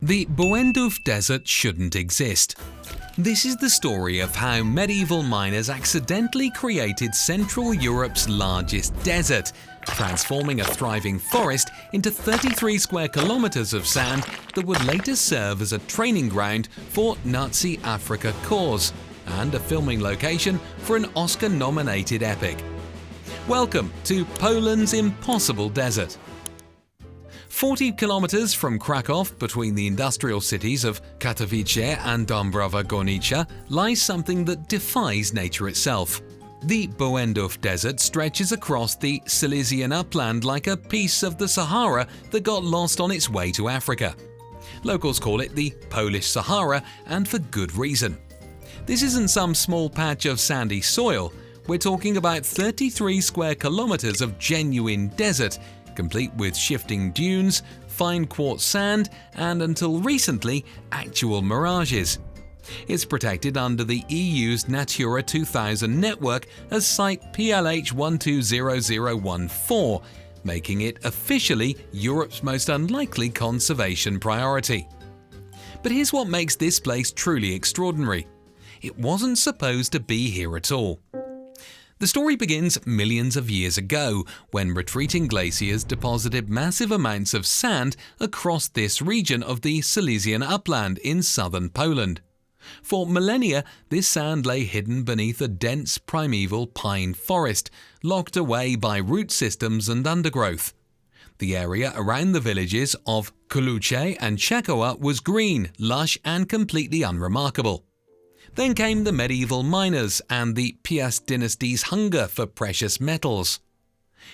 The Błędów Desert shouldn't exist. This is the story of how medieval miners accidentally created Central Europe's largest desert, transforming a thriving forest into 33 square kilometers of sand that would later serve as a training ground for Nazi Afrika Korps and a filming location for an Oscar-nominated epic. Welcome to Poland's impossible desert. 40 kilometers from Krakow, between the industrial cities of Katowice and Dąbrowa Górnicza, lies something that defies nature itself. The Błędów Desert stretches across the Silesian upland like a piece of the Sahara that got lost on its way to Africa. Locals call it the Polish Sahara, and for good reason. This isn't some small patch of sandy soil. We're talking about 33 square kilometers of genuine desert, complete with shifting dunes, fine quartz sand, and until recently, actual mirages. It's protected under the EU's Natura 2000 network as Site PLH 120014, making it officially Europe's most unlikely conservation priority. But here's what makes this place truly extraordinary. It wasn't supposed to be here at all. The story begins millions of years ago, when retreating glaciers deposited massive amounts of sand across this region of the Silesian upland in southern Poland. For millennia, this sand lay hidden beneath a dense primeval pine forest, locked away by root systems and undergrowth. The area around the villages of Kulucze and Czechua was green, lush and completely unremarkable. Then came the medieval miners and the Piast dynasty's hunger for precious metals.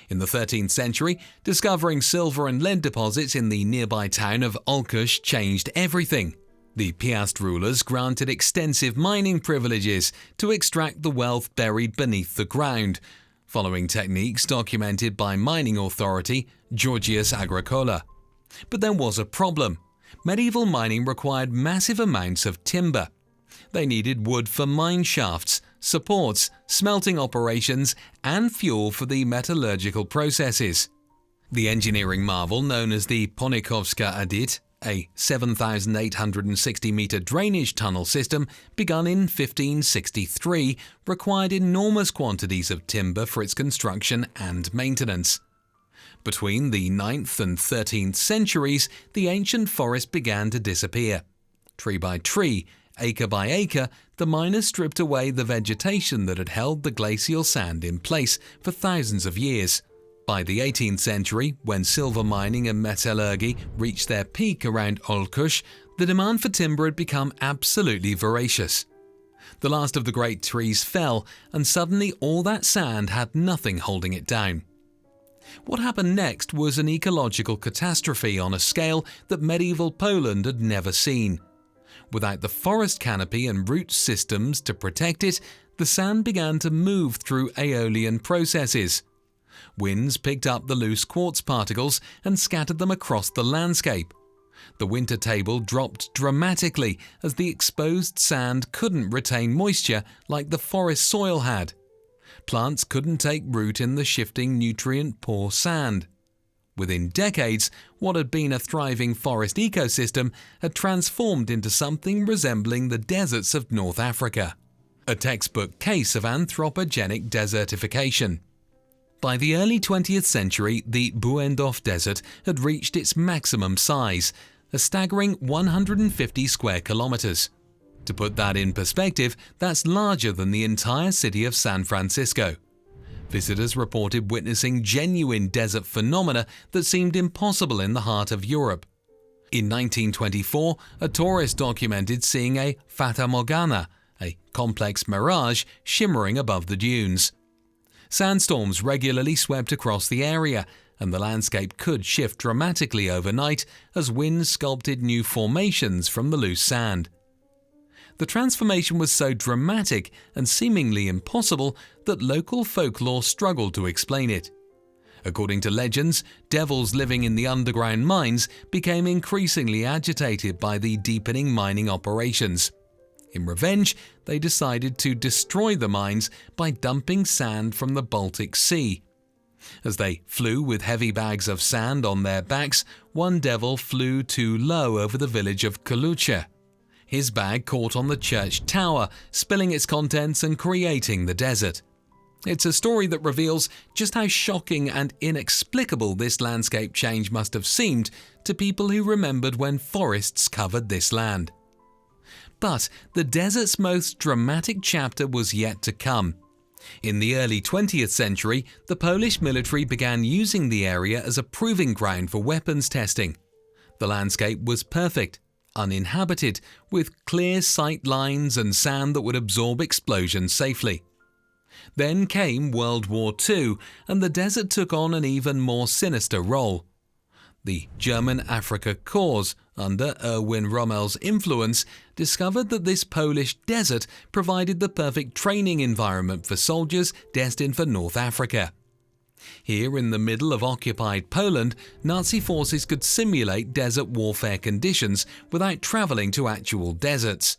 In the 13th century, discovering silver and lead deposits in the nearby town of Olkusz changed everything. The Piast rulers granted extensive mining privileges to extract the wealth buried beneath the ground, following techniques documented by mining authority Georgius Agricola. But there was a problem. Medieval mining required massive amounts of timber. They needed wood for mine shafts, supports, smelting operations, and fuel for the metallurgical processes. The engineering marvel known as the Ponikowska Adit, a 7,860-meter drainage tunnel system begun in 1563, required enormous quantities of timber for its construction and maintenance. Between the 9th and 13th centuries, the ancient forest began to disappear. Tree by tree, acre by acre, the miners stripped away the vegetation that had held the glacial sand in place for thousands of years. By the 18th century, when silver mining and metallurgy reached their peak around Olkusz, the demand for timber had become absolutely voracious. The last of the great trees fell, and suddenly all that sand had nothing holding it down. What happened next was an ecological catastrophe on a scale that medieval Poland had never seen. Without the forest canopy and root systems to protect it, the sand began to move through aeolian processes. Winds picked up the loose quartz particles and scattered them across the landscape. The winter table dropped dramatically as the exposed sand couldn't retain moisture like the forest soil had. Plants couldn't take root in the shifting nutrient-poor sand. Within decades, what had been a thriving forest ecosystem had transformed into something resembling the deserts of North Africa. A textbook case of anthropogenic desertification. By the early 20th century, the Błędów Desert had reached its maximum size, a staggering 150 square kilometers. To put that in perspective, that's larger than the entire city of San Francisco. Visitors reported witnessing genuine desert phenomena that seemed impossible in the heart of Europe. In 1924, a tourist documented seeing a Fata Morgana, a complex mirage shimmering above the dunes. Sandstorms regularly swept across the area, and the landscape could shift dramatically overnight as winds sculpted new formations from the loose sand. The transformation was so dramatic and seemingly impossible that local folklore struggled to explain it. According to legends, devils living in the underground mines became increasingly agitated by the deepening mining operations. In revenge, they decided to destroy the mines by dumping sand from the Baltic Sea. As they flew with heavy bags of sand on their backs, one devil flew too low over the village of Kalucha. His bag caught on the church tower, spilling its contents and creating the desert. It's a story that reveals just how shocking and inexplicable this landscape change must have seemed to people who remembered when forests covered this land. But the desert's most dramatic chapter was yet to come. In the early 20th century, the Polish military began using the area as a proving ground for weapons testing. The landscape was perfect, uninhabited, with clear sight lines and sand that would absorb explosions safely. Then came World War II, and the desert took on an even more sinister role. The German Afrika Korps, under Erwin Rommel's influence, discovered that this Polish desert provided the perfect training environment for soldiers destined for North Africa. Here in the middle of occupied Poland, Nazi forces could simulate desert warfare conditions without travelling to actual deserts.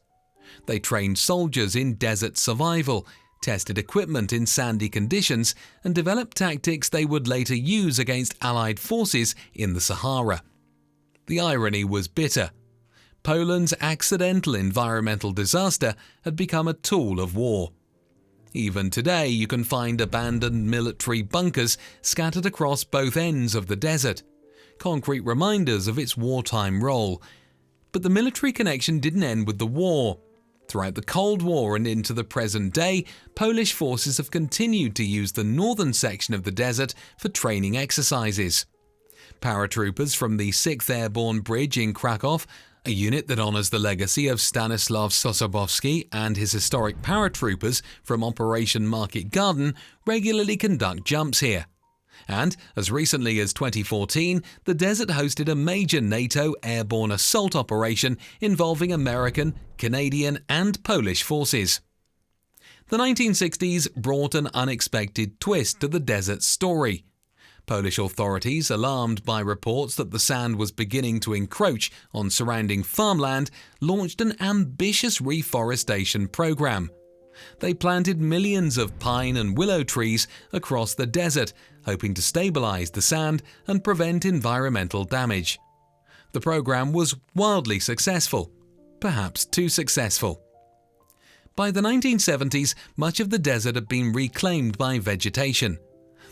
They trained soldiers in desert survival, tested equipment in sandy conditions, and developed tactics they would later use against Allied forces in the Sahara. The irony was bitter. Poland's accidental environmental disaster had become a tool of war. Even today, you can find abandoned military bunkers scattered across both ends of the desert, concrete reminders of its wartime role. But the military connection didn't end with the war. Throughout the Cold War and into the present day, Polish forces have continued to use the northern section of the desert for training exercises. Paratroopers from the 6th Airborne Bridge in Krakow, a unit that honours the legacy of Stanislaw Sosabowski and his historic paratroopers from Operation Market Garden, regularly conduct jumps here. And, as recently as 2014, the desert hosted a major NATO airborne assault operation involving American, Canadian and Polish forces. The 1960s brought an unexpected twist to the desert's story. Polish authorities, alarmed by reports that the sand was beginning to encroach on surrounding farmland, launched an ambitious reforestation program. They planted millions of pine and willow trees across the desert, hoping to stabilize the sand and prevent environmental damage. The program was wildly successful, perhaps too successful. By the 1970s, much of the desert had been reclaimed by vegetation.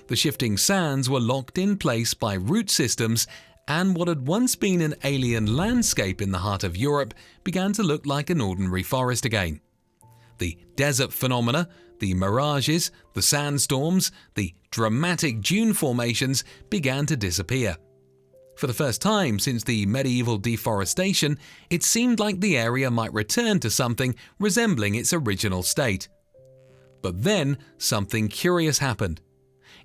The shifting sands were locked in place by root systems, and what had once been an alien landscape in the heart of Europe began to look like an ordinary forest again. The desert phenomena, the mirages, the sandstorms, the dramatic dune formations began to disappear. For the first time since the medieval deforestation, it seemed like the area might return to something resembling its original state. But then something curious happened.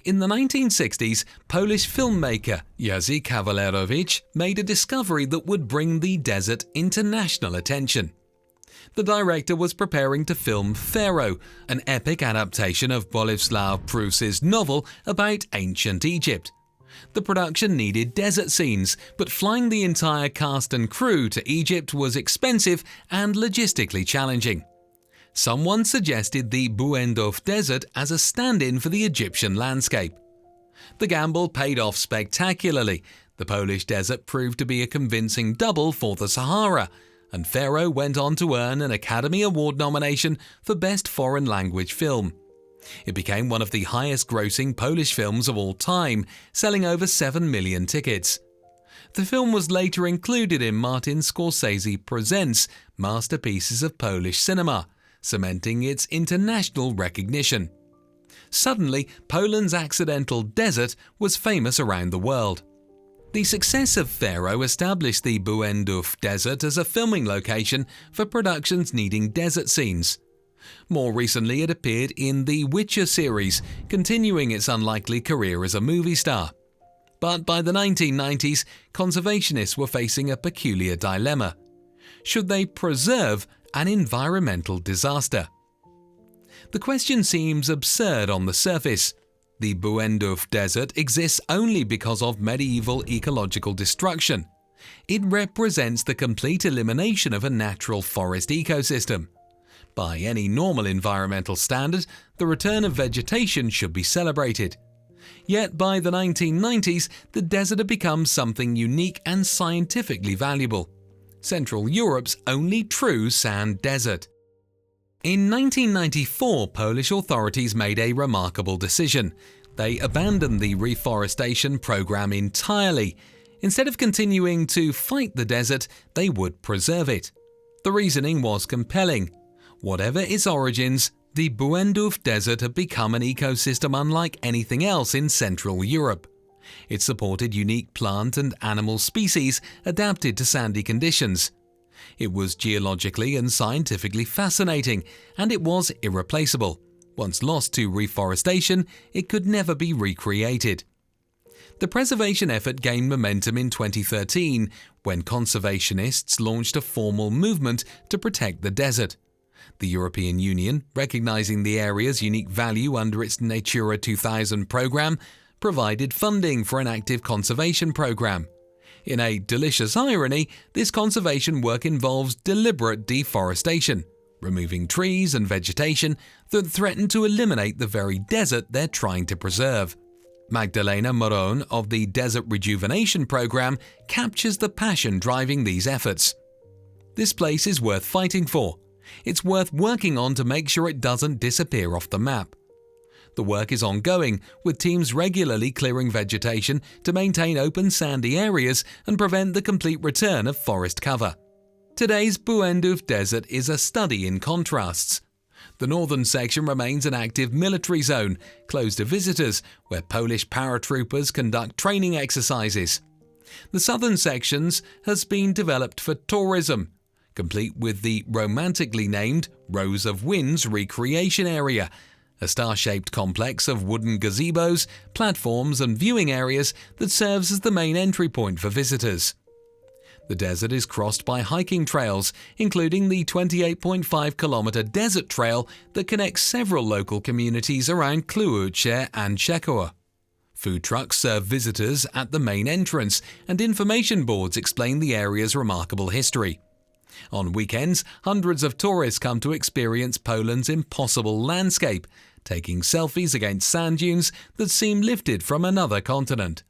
In the 1960s, Polish filmmaker Jerzy Kawalerowicz made a discovery that would bring the desert international attention. The director was preparing to film Pharaoh, an epic adaptation of Bolesław Prus's novel about ancient Egypt. The production needed desert scenes, but flying the entire cast and crew to Egypt was expensive and logistically challenging. Someone suggested the Błędów Desert as a stand-in for the Egyptian landscape. The gamble paid off spectacularly. The Polish desert proved to be a convincing double for the Sahara, and Pharaoh went on to earn an Academy Award nomination for Best Foreign Language Film. It became one of the highest-grossing Polish films of all time, selling over 7 million tickets. The film was later included in Martin Scorsese Presents Masterpieces of Polish Cinema, cementing its international recognition. Suddenly, Poland's accidental desert was famous around the world. The success of Pharaoh established the Błędów Desert as a filming location for productions needing desert scenes. More recently, it appeared in the Witcher series, continuing its unlikely career as a movie star. But by the 1990s, conservationists were facing a peculiar dilemma. Should they preserve an environmental disaster? The question seems absurd on the surface. The Błędów Desert exists only because of medieval ecological destruction. It represents the complete elimination of a natural forest ecosystem. By any normal environmental standard, the return of vegetation should be celebrated. Yet by the 1990s, the desert had become something unique and scientifically valuable: Central Europe's only true sand desert. In 1994, Polish authorities made a remarkable decision. They abandoned the reforestation program entirely. Instead of continuing to fight the desert, they would preserve it. The reasoning was compelling. Whatever its origins, the Błędów Desert had become an ecosystem unlike anything else in Central Europe. It supported unique plant and animal species adapted to sandy conditions. It was geologically and scientifically fascinating, and it was irreplaceable. Once lost to reforestation, it could never be recreated. The preservation effort gained momentum in 2013 when conservationists launched a formal movement to protect the desert. The European Union, recognizing the area's unique value under its Natura 2000 program, provided funding for an active conservation program. In a delicious irony, this conservation work involves deliberate deforestation, removing trees and vegetation that threaten to eliminate the very desert they're trying to preserve. Magdalena Moron of the Desert Rejuvenation Program captures the passion driving these efforts. This place is worth fighting for. It's worth working on to make sure it doesn't disappear off the map. The work is ongoing, with teams regularly clearing vegetation to maintain open sandy areas and prevent the complete return of forest cover. Today's Błędów Desert is a study in contrasts. The northern section remains an active military zone, closed to visitors, where Polish paratroopers conduct training exercises. The southern sections has been developed for tourism, complete with the romantically named Rose of Winds recreation area, a star-shaped complex of wooden gazebos, platforms and viewing areas that serves as the main entry point for visitors. The desert is crossed by hiking trails, including the 28.5-kilometer desert trail that connects several local communities around Klucze and Czechów. Food trucks serve visitors at the main entrance, and information boards explain the area's remarkable history. On weekends, hundreds of tourists come to experience Poland's impossible landscape, taking selfies against sand dunes that seem lifted from another continent.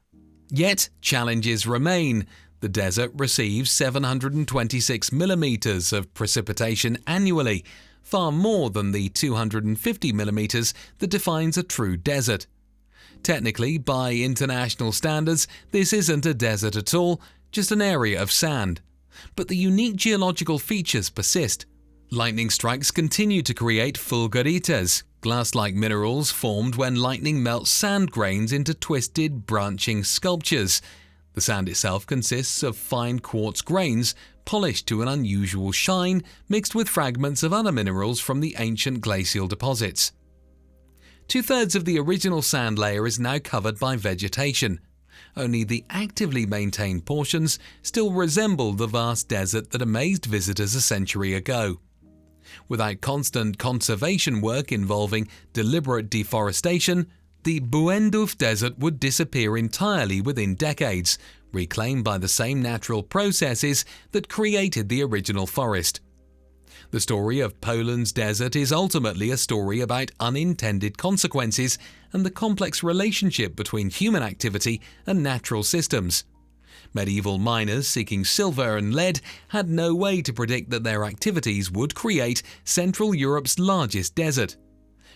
Yet, challenges remain. The desert receives 726 millimeters of precipitation annually, far more than the 250 millimeters that defines a true desert. Technically, by international standards, this isn't a desert at all, just an area of sand. But the unique geological features persist. Lightning strikes continue to create fulguritas, glass-like minerals formed when lightning melts sand grains into twisted, branching sculptures. The sand itself consists of fine quartz grains, polished to an unusual shine, mixed with fragments of other minerals from the ancient glacial deposits. Two-thirds of the original sand layer is now covered by vegetation. Only the actively maintained portions still resemble the vast desert that amazed visitors a century ago. Without constant conservation work involving deliberate deforestation, the Błędów Desert would disappear entirely within decades, reclaimed by the same natural processes that created the original forest. The story of Poland's desert is ultimately a story about unintended consequences and the complex relationship between human activity and natural systems. Medieval miners seeking silver and lead had no way to predict that their activities would create Central Europe's largest desert.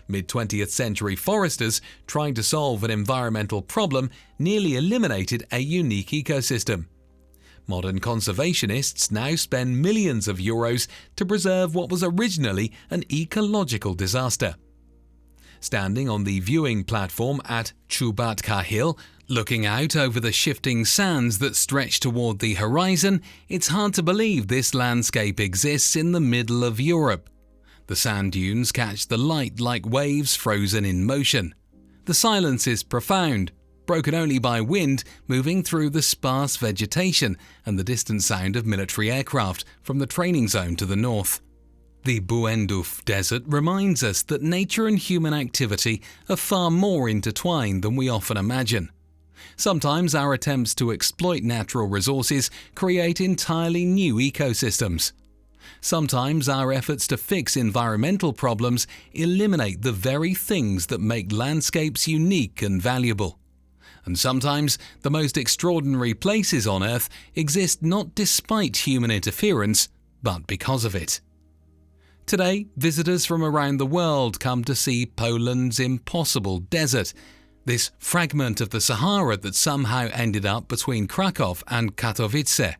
Mid-20th century foresters trying to solve an environmental problem nearly eliminated a unique ecosystem. Modern conservationists now spend millions of euros to preserve what was originally an ecological disaster. Standing on the viewing platform at Czubatka Hill, looking out over the shifting sands that stretch toward the horizon, it's hard to believe this landscape exists in the middle of Europe. The sand dunes catch the light like waves frozen in motion. The silence is profound, broken only by wind moving through the sparse vegetation and the distant sound of military aircraft from the training zone to the north. The Błędów Desert reminds us that nature and human activity are far more intertwined than we often imagine. Sometimes our attempts to exploit natural resources create entirely new ecosystems. Sometimes our efforts to fix environmental problems eliminate the very things that make landscapes unique and valuable. And sometimes the most extraordinary places on Earth exist not despite human interference, but because of it. Today, visitors from around the world come to see Poland's impossible desert, this fragment of the Sahara that somehow ended up between Krakow and Katowice.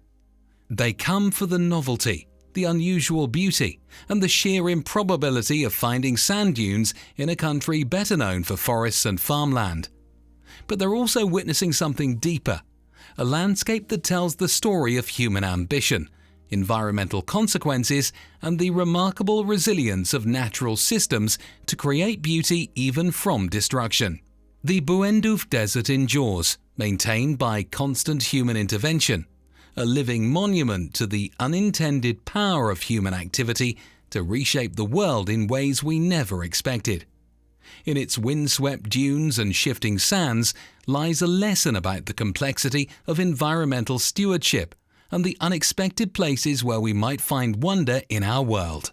They come for the novelty, the unusual beauty, and the sheer improbability of finding sand dunes in a country better known for forests and farmland. But they're also witnessing something deeper, a landscape that tells the story of human ambition, environmental consequences, and the remarkable resilience of natural systems to create beauty even from destruction. The Błędów Desert endures, maintained by constant human intervention, a living monument to the unintended power of human activity to reshape the world in ways we never expected. In its windswept dunes and shifting sands lies a lesson about the complexity of environmental stewardship and the unexpected places where we might find wonder in our world.